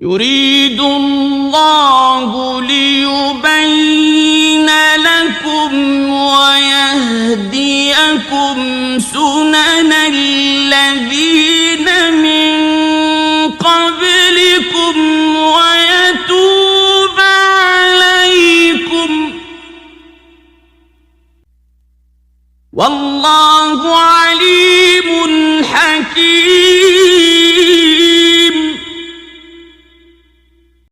يريد الله ليبين لكم ويهديكم سنن الذين من قبلكم ويتوب عليكم والله